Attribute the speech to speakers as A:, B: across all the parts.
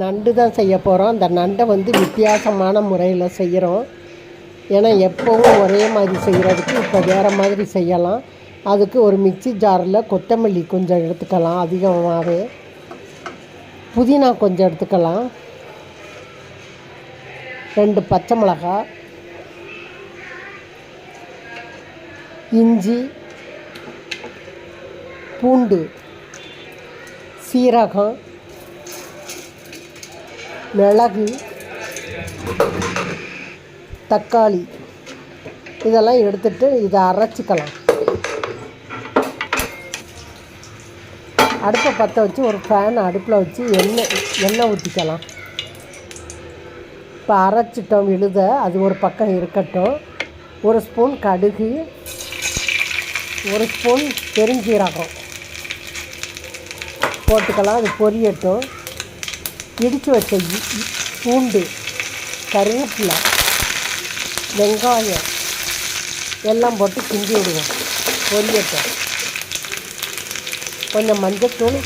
A: நண்டு தான் செய்ய போகிறோம். அந்த நண்டை வந்து வித்தியாசமான முறையில் செய்கிறோம். ஏன்னா எப்போவும் ஒரே மாதிரி செய்கிறதுக்கு இப்போ வேறு மாதிரி செய்யலாம். அதுக்கு ஒரு மிக்சி ஜாரில் கொத்தமல்லி கொஞ்சம் எடுத்துக்கலாம், அதிகமாகவே புதினா கொஞ்சம் எடுத்துக்கலாம், 2 பச்சை மிளகாய், இஞ்சி, பூண்டு, சீரகம், மிளகு, தக்காளி இதெல்லாம் எடுத்துகிட்டு இதை அரைச்சிக்கலாம். அடுப்பை பற்ற வச்சு ஒரு ஃபேன் அடுப்பில் வச்சு எண்ணெய் ஊற்றிக்கலாம். இப்போ அரைச்சிட்டோம் விழுத, அது ஒரு பக்கம் இருக்கட்டும். 1 ஸ்பூன் கடுகு, 1 ஸ்பூன் பெருஞ்சீரகம் போட்டுக்கலாம். அது பொரியட்டும். இடித்து வச்ச பூண்டு, கருவேப்பிலை, வெங்காயம் எல்லாம் போட்டு கிண்டி விடுவோம். பொரியட்டும். கொஞ்சம் மஞ்சத்தூள்,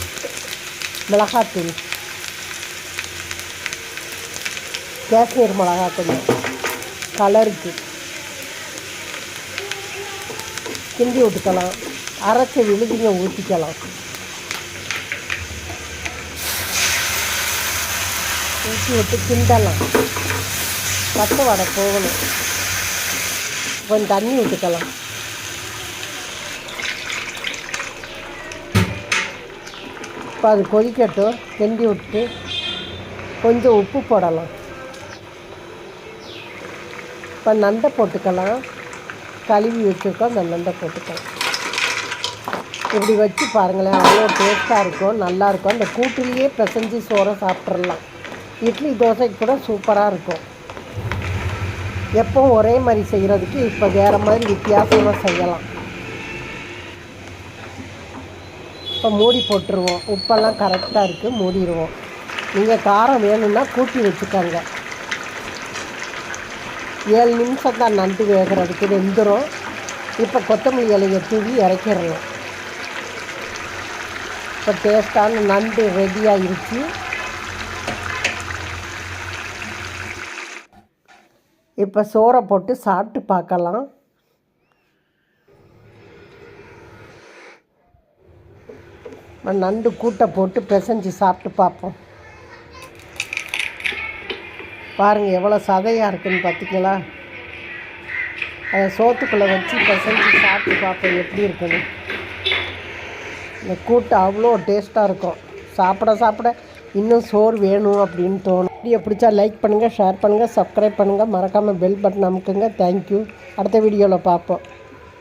A: மிளகாத்தூள், காஷ்மீர் மிளகா கொஞ்சம் கலருக்கு கிண்டி விட்டுக்கலாம். அரைச்ச விழுதிங்க ஊற்றிக்கலாம். ஊற்றி விட்டு கிண்டலாம். பச்சை வடை போகணும். கொஞ்சம் தண்ணி விட்டுக்கலாம். இப்போ அது கொதிக்கட்டும். கிண்டி விட்டு கொஞ்சம் உப்பு போடலாம். இப்போ நண்டை போட்டுக்கலாம். கழுவி வச்சுருக்கோம், அந்த நண்டை போட்டுக்கலாம். இப்படி வச்சு பாருங்களேன், அவ்வளோ டேஸ்ட்டாக இருக்கும், நல்லாயிருக்கும். அந்த கூட்டுலேயே பிசைஞ்சு சோறை சாப்பிட்றலாம். இட்லி தோசைக்கு கூட சூப்பராக இருக்கும். எப்பவும் ஒரே மாதிரி செய்கிறதுக்கு இப்போ வேறு மாதிரி வித்தியாசமாக செய்யலாம். இப்போ மூடி போட்டுருவோம். உப்பெல்லாம் கரெக்டாக இருக்குது, மூடிடுவோம். நீங்கள் காரம் வேணும்னா கூட்டி வச்சுக்கோங்க. 7 நிமிஷம் தான் நண்டு வேகிறதுக்கு, வெந்துடும். இப்போ கொத்தமல்லி இலையை தூவி இறக்கிடலாம். இப்போ டேஸ்ட்டான நண்டு ரெடி ஆகிருச்சு. இப்போ சோறை போட்டு சாப்பிட்டு பார்க்கலாம். நண்டு கூட்டை போட்டு பிசைஞ்சு சாப்பிட்டு பார்ப்போம். பாருங்கள் எவ்வளோ சதையாக இருக்குதுன்னு பார்த்திங்களா? அதை சோத்துக்குள்ளே வச்சு பிசைஞ்சு சாப்பிட்டு பார்ப்போம் எப்படி இருக்குன்னு. இந்த கூட்டு அவ்வளோ டேஸ்ட்டாக இருக்கும். சாப்பிட சாப்பிட இன்னும் சோறு வேணும் அப்படின்னு தோணும். வீடியோ பிடிச்சா லைக் பண்ணுங்கள், ஷேர் பண்ணுங்கள், சப்ஸ்கிரைப் பண்ணுங்கள், மறக்காமல் பெல் பட்டன் அமுக்குங்க. தேங்க்யூ. அடுத்த வீடியோவில் பார்ப்போம்.